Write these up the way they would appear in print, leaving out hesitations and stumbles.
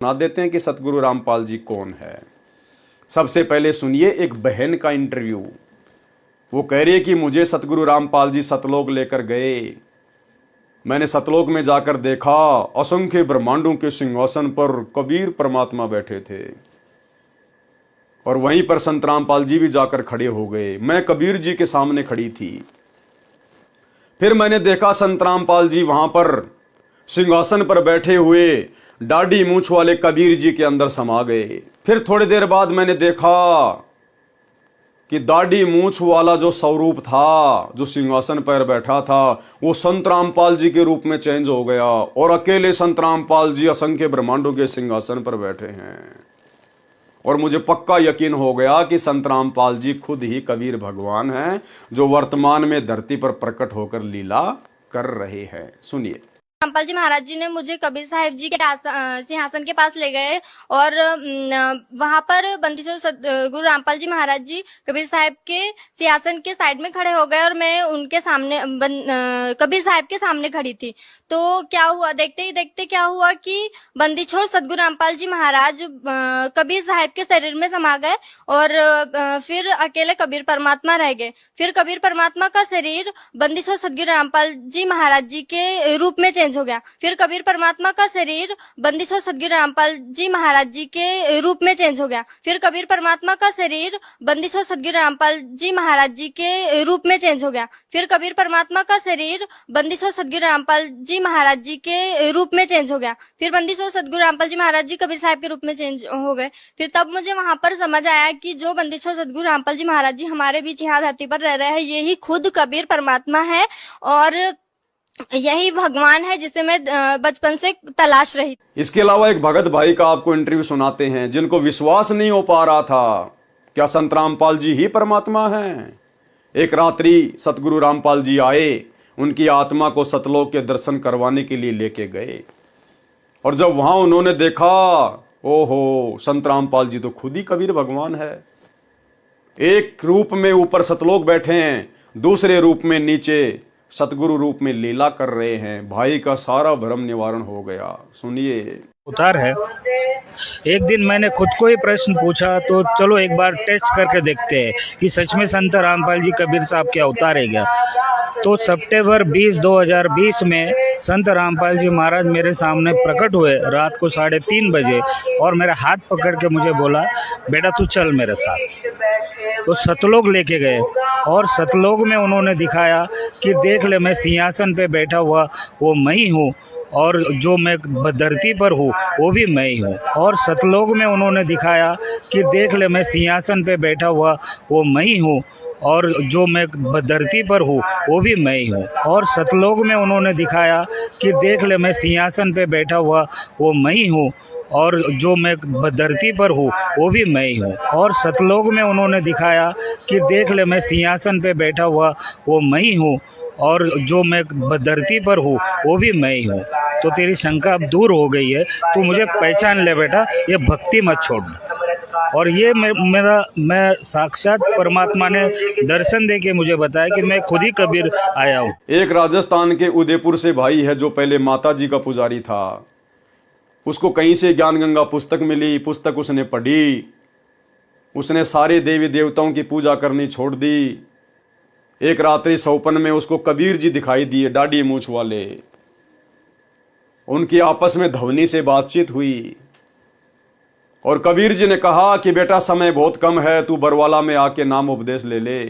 सुना देते हैं कि सतगुरु रामपाल जी कौन है। सबसे पहले सुनिए एक बहन का इंटरव्यू। वो कह रही है कि मुझे सतगुरु रामपाल जी सतलोक लेकर गए। मैंने सतलोक में जाकर देखा असंख्य ब्रह्मांडों के सिंहासन पर कबीर परमात्मा बैठे थे और वहीं पर संत रामपाल जी भी जाकर खड़े हो गए। मैं कबीर जी के सामने खड़ी थी। फिर मैंने देखा संत रामपाल जी वहां पर सिंहासन पर बैठे हुए दाढ़ी मूंछ वाले कबीर जी के अंदर समा गए। फिर थोड़ी देर बाद मैंने देखा कि दाढ़ी मूंछ वाला जो स्वरूप था, जो सिंहासन पर बैठा था, वो संत रामपाल जी के रूप में चेंज हो गया और अकेले संत रामपाल जी असंख्य ब्रह्मांडों के सिंहासन पर बैठे हैं। और मुझे पक्का यकीन हो गया कि संत रामपाल जी खुद ही कबीर भगवान हैं, जो वर्तमान में धरती पर प्रकट होकर लीला कर रहे हैं। सुनिए। रामपाल जी महाराज जी ने मुझे कबीर साहिब जी के सिंहासन के पास ले गए और वहां पर बंदीछोड़ गुरु रामपाल जी महाराज जी कबीर साहिब के सिंहासन के साइड में खड़े हो गए और मैं उनके सामने कबीर साहिब के सामने खड़ी थी। तो क्या हुआ, देखते ही देखते क्या हुआ कि बंदीछोड़ सतगुरु रामपाल जी महाराज कबीर साहिब के शरीर में समा गए और फिर अकेले कबीर परमात्मा रह गए। फिर कबीर परमात्मा का शरीर बंदीछोड़ सतगुरु रामपाल जी महाराज जी के रूप में चेंज हो गया। फिर कबीर परमात्मा का शरीर बंदीछोड़ सतगुरु रामपाल जी महाराज जी के रूप में चेंज हो गया। फिर कबीर परमात्मा का शरीर बंदीछोड़ सतगुरु रामपाल जी महाराज जी के रूप में चेंज हो गया। फिर कबीर परमात्मा का शरीर बंदीछोड़ सतगुरु रामपाल जी महाराज जी के रूप में चेंज हो गया। फिर बंदीछोड़ सतगुरु रामपाल जी महाराज जी कबीर साहिब के रूप में चेंज हो गए। फिर तब मुझे वहां पर समझ आया कि जो बंदीछोड़ सतगुरु रामपाल जी महाराज जी हमारे बीच यहाँ धरती पर रह रहे हैं, यही खुद कबीर परमात्मा है और यही भगवान है जिसे मैं बचपन से तलाश रही। इसके अलावा एक भगत भाई का आपको इंटरव्यू सुनाते हैं, जिनको विश्वास नहीं हो पा रहा था क्या संत रामपाल जी ही परमात्मा हैं। एक रात्रि सतगुरु रामपाल जी आए, उनकी आत्मा को सतलोक के दर्शन करवाने के लिए लेके गए और जब वहां उन्होंने देखा, ओहो, संत रामपाल जी तो खुद ही कबीर भगवान है। एक रूप में ऊपर सतलोक बैठे हैं, दूसरे रूप में नीचे सतगुरु रूप में लीला कर रहे हैं। भाई का सारा भ्रम निवारण हो गया। सुनिए। उतार है। एक दिन मैंने खुद को ही प्रश्न पूछा, तो चलो एक बार टेस्ट करके देखते हैं कि सच में संत रामपाल जी कबीर साहब के अवतार है क्या। तो सितंबर 20, 2020 में संत रामपाल जी महाराज मेरे सामने प्रकट हुए रात को 3:30 बजे और मेरा हाथ पकड़ के मुझे बोला, बेटा तू चल मेरे साथ। तो सतलोक लेके गए और सतलोक में उन्होंने दिखाया कि देख ले, मैं सिंहासन पे बैठा हुआ वो मैं ही हूँ और जो मैं धरती पर हूँ वो भी मैं ही हूँ। और सतलोक में उन्होंने दिखाया कि देख ले, मैं सिंहासन पे बैठा हुआ वो मैं ही हूँ और जो मैं धरती पर हूँ वो भी मैं ही हूँ। और सतलोक में उन्होंने दिखाया कि देख ले, मैं सिंहासन पे बैठा हुआ वो मैं ही हूँ और जो मैं धरती पर हूँ वो भी मैं ही हूँ। और सतलोक में उन्होंने दिखाया कि देख ले, मैं सिंहासन पे बैठा हुआ वो मैं ही हूँ और जो मैं धरती पर हूँ वो भी मैं ही हूँ। तो तेरी शंका अब दूर हो गई है, तू मुझे पहचान ले बेटा, ये भक्ति मत छोड़ना। और ये मैं साक्षात परमात्मा ने दर्शन दे के मुझे बताया कि मैं खुद ही कबीर आया हूँ। एक राजस्थान के उदयपुर से भाई है जो पहले माता जी का पुजारी था। उसको कहीं से ज्ञान गंगा पुस्तक मिली, पुस्तक उसने पढ़ी, उसने सारे देवी देवताओं की पूजा करनी छोड़ दी। एक रात्रि सौपन में उसको कबीर जी दिखाई दिए, दाढ़ी मूंछ वाले। उनकी आपस में ध्वनि से बातचीत हुई और कबीर जी ने कहा कि बेटा समय बहुत कम है, तू बरवाला में आके नाम उपदेश ले ले।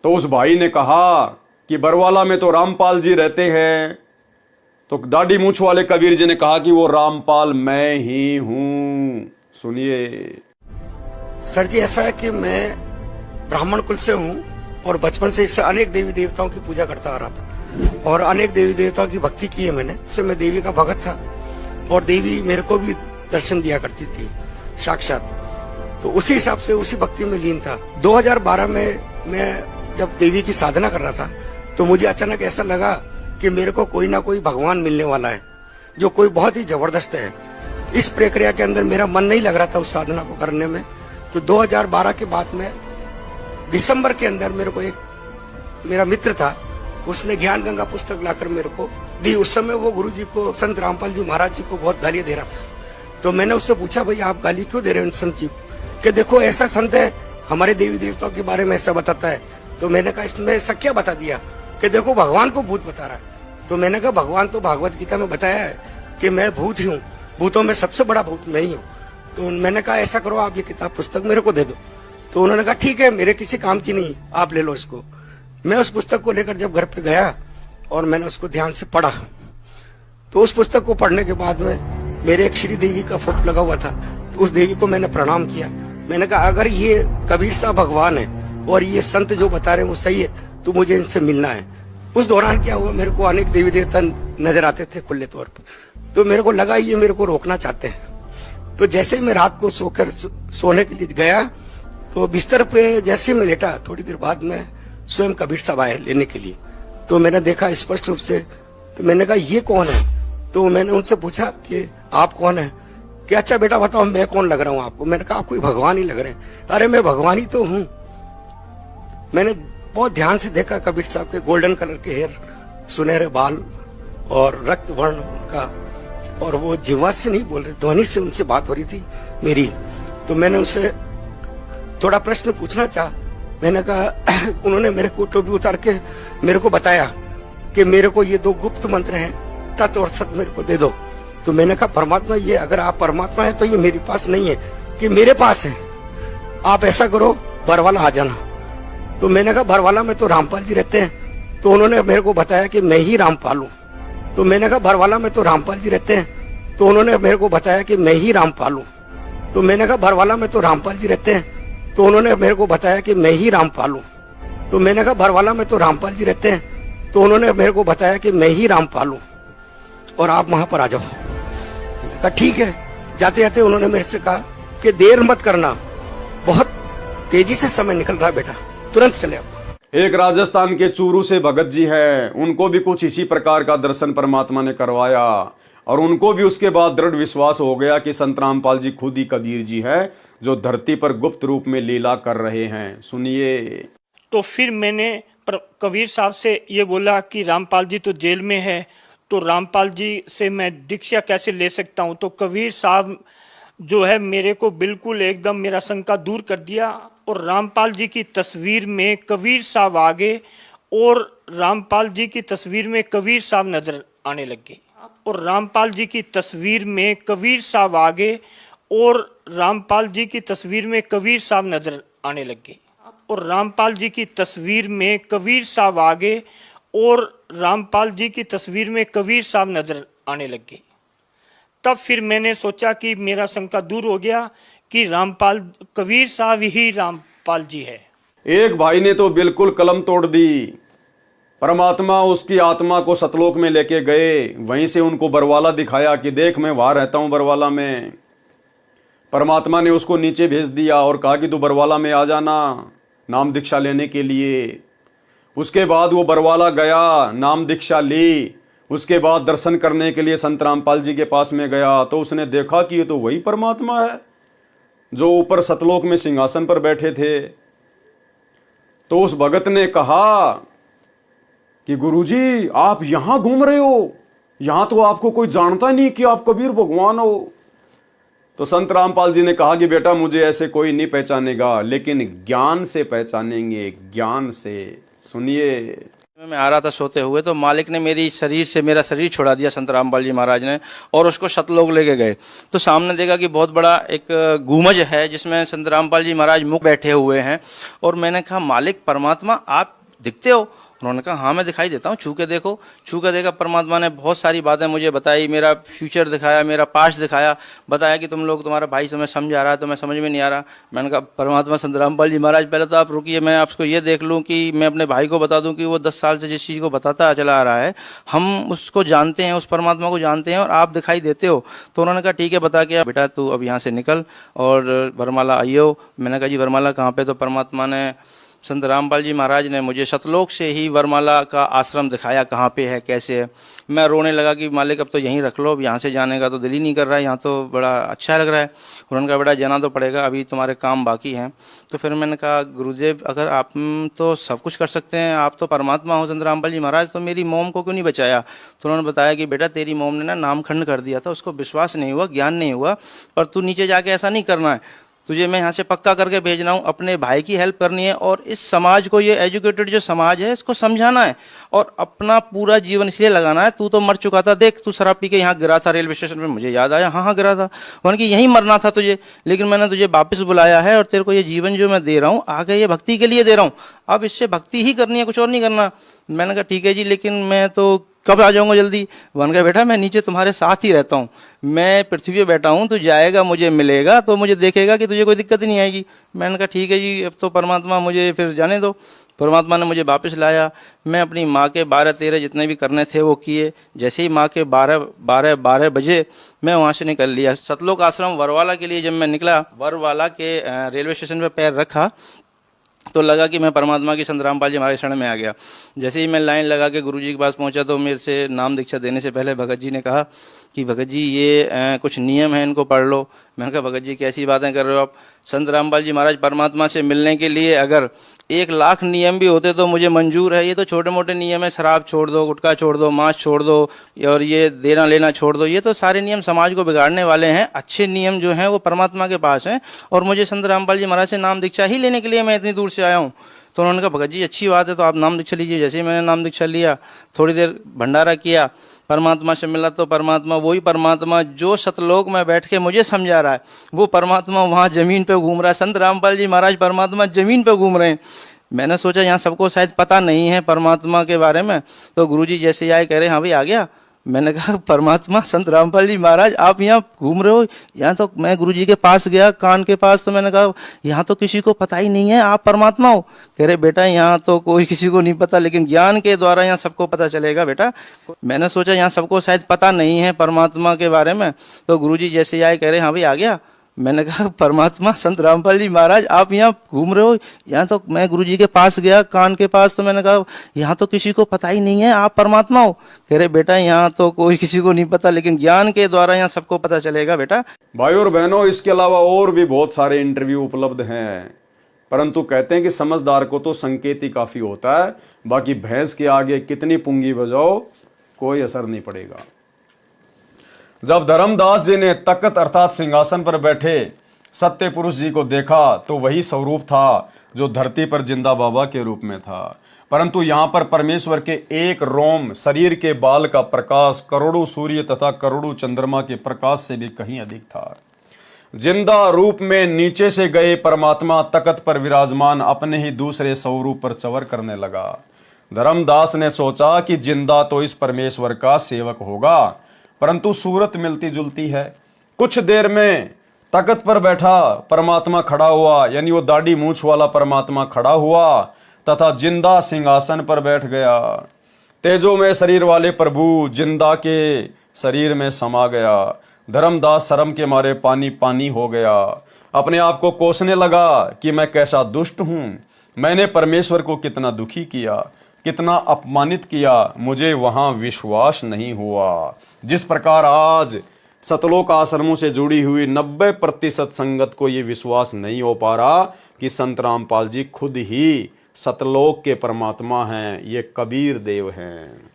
तो उस भाई ने कहा कि बरवाला में तो रामपाल जी रहते हैं। तो दाढ़ी मूंछ वाले कबीर जी ने कहा कि वो रामपाल मैं ही हूं। सुनिए। सर जी, ऐसा है कि मैं ब्राह्मण कुल से हूँ और बचपन से इससे अनेक देवी देवताओं की पूजा करता आ रहा था और अनेक देवी देवताओं की भक्ति की है मैंने। उससे मैं देवी का भगत था और देवी मेरे को भी दर्शन दिया करती थी साक्षात। तो उसी हिसाब से उसी भक्ति में लीन था। 2012 में मैं जब देवी की साधना कर रहा था तो मुझे अचानक ऐसा लगा कि मेरे को कोई ना कोई भगवान मिलने वाला है जो कोई बहुत ही जबरदस्त है। इस प्रक्रिया के अंदर मेरा मन नहीं लग रहा था उस साधना को करने में। तो 2012 के बाद में दिसंबर के अंदर मेरे को एक मेरा मित्र था, उसने ज्ञान गंगा पुस्तक लाकर मेरे को दी। उस समय वो गुरु जी को, संत रामपाल जी महाराज जी को बहुत गालियां दे रहा था। तो मैंने उससे पूछा, भाई आप गाली क्यों दे रहे हो इन संत जी को? कि देखो ऐसा संत है, हमारे देवी देवताओं के बारे में ऐसा बताता है। तो मैंने कहा इसमें ऐसा क्या बता दिया? कि देखो भगवान को भूत बता रहा है। तो मैंने कहा भगवान तो भागवत गीता में बताया है कि मैं भूत ही हूँ, भूतों में सबसे बड़ा भूत मैं ही हूँ। तो मैंने कहा ऐसा करो, आप ये किताब पुस्तक मेरे को दे दो। तो उन्होंने कहा ठीक है, मेरे किसी काम की नहीं, आप ले लो इसको। मैं उस पुस्तक को लेकर जब घर पे गया और मैंने उसको ध्यान से पढ़ा, तो उस पुस्तक को पढ़ने के बाद में मेरे एक श्री देवी का फोटो लगा हुआ था। तो उस देवी को मैंने प्रणाम किया। मैंने कहा अगर ये कबीर साहब भगवान है और ये संत जो बता रहे हैं वो सही है, तो मुझे इनसे मिलना है। उस दौरान क्या हुआ, मेरे को अनेक देवी देवता नजर आते थे खुले तौर पर। तो मेरे को लगा ये मेरे को रोकना चाहते हैं। तो जैसे ही मैं रात को सोने के लिए गया, तो बिस्तर पे जैसे मैं लेटा, थोड़ी देर बाद में स्वयं कबीर साहब आए लेने के लिए। तो मैंने देखा स्पष्ट रूप से। तो मैंने कहा ये कौन है? तो मैंने उनसे पूछा कि आप कौन है? कि अच्छा बेटा बताओ मैं कौन लग रहा हूँ आपको? मैंने कहा आप कोई भगवान ही लग रहे हैं। अरे मैं भगवान ही तो हूँ। मैंने बहुत ध्यान से देखा कबीर साहब के गोल्डन कलर के हेयर, सुनहरे बाल और रक्त वर्ण का, और वो जीवा से नहीं बोल रहे, ध्वनि से उनसे बात हो रही थी मेरी। तो मैंने उनसे थोड़ा प्रश्न पूछना चाहा। मैंने कहा उन्होंने मेरे को टोपी उतार के मेरे को बताया कि मेरे को ये 2 गुप्त मंत्र हैं, तत् और सत मेरे को दे दो। तो मैंने कहा परमात्मा, ये अगर आप परमात्मा है तो ये मेरे पास नहीं है कि मेरे पास है। आप ऐसा करो बरवाला आ जाना। तो मैंने कहा बरवाला में तो रामपाल जी रहते हैं। तो उन्होंने मेरे को बताया कि मैं ही रामपाल हूँ। तो मैंने कहा बरवाला में तो रामपाल जी रहते हैं। तो उन्होंने मेरे को बताया कि मैं ही रामपाल हूँ। तो मैंने कहा बरवाला में तो रामपाल जी रहते हैं। तो उन्होंने मेरे को बताया कि मैं ही रामपाल हूँ। तो मैंने कहा बरवाला में तो रामपाल जी रहते हैं। तो उन्होंने मेरे को बताया कि मैं ही रामपाल हूँ और आप वहां पर आ जाओ। मैंने कहा ठीक है। जाते जाते उन्होंने मेरे से कहा कि देर मत करना, बहुत तेजी से समय निकल रहा है बेटा, तुरंत चले आओ। एक राजस्थान के चूरू से भगत जी हैं, उनको भी कुछ इसी प्रकार का दर्शन परमात्मा ने करवाया और उनको भी उसके बाद दृढ़ विश्वास हो गया कि संत रामपाल जी खुद ही कबीर जी हैं जो धरती पर गुप्त रूप में लीला कर रहे हैं। सुनिए। तो फिर मैंने कबीर साहब से ये बोला कि रामपाल जी तो जेल में है, तो रामपाल जी से मैं दीक्षा कैसे ले सकता हूँ? तो कबीर साहब जो है मेरे को बिल्कुल एकदम मेरा शंका दूर कर दिया और रामपाल जी की तस्वीर में कबीर साहब आगे और रामपाल जी की तस्वीर में कबीर साहब नजर आने लगे और रामपाल जी की तस्वीर में कबीर साहब आगे और रामपाल जी की तस्वीर में कबीर साहब नजर आने लगे और रामपाल जी की तस्वीर में कबीर साहब आगे और रामपाल जी की तस्वीर में कबीर साहब नजर आने लगे। तब फिर मैंने सोचा कि मेरा शंका दूर हो गया कि रामपाल कबीर साहब ही रामपाल जी है। एक भाई ने तो बिल्कुल कलम तोड़ दी। परमात्मा उसकी आत्मा को सतलोक में लेके गए, वहीं से उनको बरवाला दिखाया कि देख मैं वहां रहता हूं बरवाला में। परमात्मा ने उसको नीचे भेज दिया और कहा कि तू बरवाला में आ जाना नाम दीक्षा लेने के लिए। उसके बाद वो बरवाला गया, नाम दीक्षा ली। उसके बाद दर्शन करने के लिए संत रामपाल जी के पास में गया तो उसने देखा कि ये तो वही परमात्मा है जो ऊपर सतलोक में सिंहासन पर बैठे थे। तो उस भगत ने कहा कि गुरुजी आप यहां घूम रहे हो, यहां तो आपको कोई जानता नहीं कि आप कबीर भगवान हो। तो संत रामपाल जी ने कहा कि बेटा मुझे ऐसे कोई नहीं पहचानेगा, लेकिन ज्ञान से पहचानेंगे, ज्ञान से। सुनिए। मैं आ रहा था सोते हुए, तो मालिक ने मेरा शरीर छुड़ा दिया संत रामपाल जी महाराज ने और उसको सतलोक लेके गए। तो सामने देखा कि बहुत बड़ा एक गुमज है जिसमें संत रामपाल जी महाराज मुख बैठे हुए हैं। और मैंने कहा मालिक परमात्मा आप दिखते हो? उन्होंने कहा हाँ मैं दिखाई देता हूँ, छू के देखो। छू के देखा, परमात्मा ने बहुत सारी बातें मुझे बताई, मेरा फ्यूचर दिखाया, मेरा पास्ट दिखाया, बताया कि तुम लोग तुम्हारा भाई तुम्हें समझ आ रहा है, तो मैं समझ में नहीं आ रहा। मैंने कहा परमात्मा संत रामपाल जी महाराज पहले तो आप रुकिए, मैं आपको ये देख लूँ कि मैं अपने भाई को बता दूँ कि वो 10 साल से जिस चीज़ को बताता चला आ रहा है हम उसको जानते हैं, उस परमात्मा को जानते हैं और आप दिखाई देते हो। तो उन्होंने कहा ठीक है बता के बेटा तू अब यहाँ से निकल और बरमाला आइयो। मैंने कहा जी बरमाला कहाँ पे? तो परमात्मा ने संत रामपाल जी महाराज ने मुझे सतलोक से ही वरमाला का आश्रम दिखाया, कहाँ पे है, कैसे है। मैं रोने लगा कि मालिक अब तो यहीं रख लो, अब यहाँ से जाने का तो दिल ही नहीं कर रहा है, यहाँ तो बड़ा अच्छा लग रहा है। उन्होंने कहा बेटा जाना तो पड़ेगा, अभी तुम्हारे काम बाकी हैं। तो फिर मैंने कहा गुरुदेव अगर आप तो सब कुछ कर सकते हैं, आप तो परमात्मा हो संत रामपाल जी महाराज, तो मेरी मोम को क्यों नहीं बचाया। तो उन्होंने बताया कि बेटा तेरी मोम ने ना नामखंड कर दिया था, उसको विश्वास नहीं हुआ, ज्ञान नहीं हुआ, पर तू नीचे जाके ऐसा नहीं करना है, तुझे मैं यहाँ से पक्का करके भेज रहा हूँ, अपने भाई की हेल्प करनी है और इस समाज को, ये एजुकेटेड जो समाज है इसको समझाना है और अपना पूरा जीवन इसलिए लगाना है। तू तो मर चुका था, देख तू शराब पी के यहाँ गिरा था रेलवे स्टेशन पे, मुझे याद आया, हाँ गिरा था, उन्होंने कि यहीं मरना था तुझे, लेकिन मैंने तुझे वापस बुलाया है और तेरे को ये जीवन जो मैं दे रहा हूँ आगे ये भक्ति के लिए दे रहा हूँ, अब इससे भक्ति ही करनी है, कुछ और नहीं करना। मैंने कहा ठीक है जी, लेकिन मैं तो कब आ जाऊंगा जल्दी। वन कहा बेटा मैं नीचे तुम्हारे साथ ही रहता हूँ, मैं पृथ्वी पे बैठा हूँ, तू जाएगा मुझे मिलेगा तो मुझे देखेगा कि तुझे कोई दिक्कत ही नहीं आएगी। मैंने कहा ठीक है जी, अब तो परमात्मा मुझे फिर जाने दो। परमात्मा ने मुझे वापस लाया, मैं अपनी माँ के 12-13 जितने भी करने थे वो किए। जैसे ही माँ के 12 बजे मैं वहाँ से निकल लिया। सतलोक आश्रम वरवाला के लिए जब मैं निकला, वरवाला के रेलवे स्टेशन पर पैर रखा तो लगा कि मैं परमात्मा की संत रामपाल जी महाराज शरण में आ गया। जैसे ही मैं लाइन लगा के गुरुजी के पास पहुंचा तो मेरे से नाम दीक्षा देने से पहले भगत जी ने कहा कि भगत जी ये कुछ नियम है, इनको पढ़ लो। मैंने कहा भगत जी कैसी बातें कर रहे हो आप, संत रामपाल जी महाराज परमात्मा से मिलने के लिए अगर 1,00,000 नियम भी होते तो मुझे मंजूर है, ये तो छोटे मोटे नियम है, शराब छोड़ दो, गुटखा छोड़ दो, मांस छोड़ दो और ये देना लेना छोड़ दो, ये तो सारे नियम समाज को बिगाड़ने वाले हैं। अच्छे नियम जो हैं वो परमात्मा के पास हैं और मुझे संत रामपाल जी महाराज से नाम दीक्षा ही लेने के लिए मैं इतनी दूर से आया हूँ। तो उन्होंने कहा भगत जी अच्छी बात है, तो आप नाम दीक्षा लीजिए। जैसे ही मैंने नाम दीक्षा लिया, थोड़ी देर भंडारा किया, परमात्मा से मिला तो परमात्मा वही परमात्मा जो सतलोक में बैठ के मुझे समझा रहा है, वो परमात्मा वहाँ जमीन पे घूम रहा है। संत रामपाल जी महाराज परमात्मा जमीन पे घूम रहे हैं। मैंने सोचा यहाँ सबको शायद पता नहीं है परमात्मा के बारे में, तो गुरुजी जैसे आए कह रहे हाँ भाई आ गया। मैंने कहा परमात्मा संत रामपाल जी महाराज आप यहाँ घूम रहे हो, यहाँ तो मैं गुरुजी के पास गया कान के पास, तो मैंने कहा यहाँ तो किसी को पता ही नहीं है आप परमात्मा हो। कह रहे बेटा यहाँ तो कोई किसी को नहीं पता, लेकिन ज्ञान के द्वारा यहाँ सबको पता चलेगा बेटा। मैंने सोचा यहाँ सबको शायद पता नहीं है परमात्मा के बारे में, तो गुरुजी जैसे आए कह रहे हाँ भाई आ गया। मैंने कहा परमात्मा संत रामपाल जी महाराज आप यहाँ घूम रहे हो, यहाँ तो मैं गुरुजी के पास गया कान के पास, तो मैंने कहा यहाँ तो किसी को पता ही नहीं है आप परमात्मा हो। कह रहे बेटा यहाँ तो कोई किसी को नहीं पता, लेकिन ज्ञान के द्वारा यहाँ सबको पता चलेगा बेटा। भाई और बहनों, इसके अलावा और भी बहुत सारे इंटरव्यू उपलब्ध हैं, परंतु कहते हैं कि समझदार को तो संकेत ही काफी होता है, बाकी भैंस के आगे कितनी पुंगी बजाओ कोई असर नहीं पड़ेगा। जब धर्मदास जी ने तख्त अर्थात सिंहासन पर बैठे सत्य पुरुष जी को देखा तो वही स्वरूप था जो धरती पर जिंदा बाबा के रूप में था, परंतु यहाँ पर परमेश्वर के एक रोम शरीर के बाल का प्रकाश करोड़ों सूर्य तथा करोड़ों चंद्रमा के प्रकाश से भी कहीं अधिक था। जिंदा रूप में नीचे से गए परमात्मा तख्त पर विराजमान अपने ही दूसरे स्वरूप पर चवर करने लगा। धर्मदास ने सोचा कि जिंदा तो इस परमेश्वर का सेवक होगा, परंतु सूरत मिलती जुलती है। कुछ देर में तख्त पर बैठा परमात्मा खड़ा हुआ, यानी वो दाढ़ी मूंछ वाला परमात्मा खड़ा हुआ तथा जिंदा सिंहासन पर बैठ गया। तेजो में शरीर वाले प्रभु जिंदा के शरीर में समा गया। धर्मदास शर्म के मारे पानी पानी हो गया, अपने आप को कोसने लगा कि मैं कैसा दुष्ट हूं, मैंने परमेश्वर को कितना दुखी किया, कितना अपमानित किया, मुझे वहां विश्वास नहीं हुआ। जिस प्रकार आज सतलोक आश्रमों से जुड़ी हुई 90% संगत को ये विश्वास नहीं हो पा रहा कि संत रामपाल जी खुद ही सतलोक के परमात्मा हैं, ये कबीर देव हैं।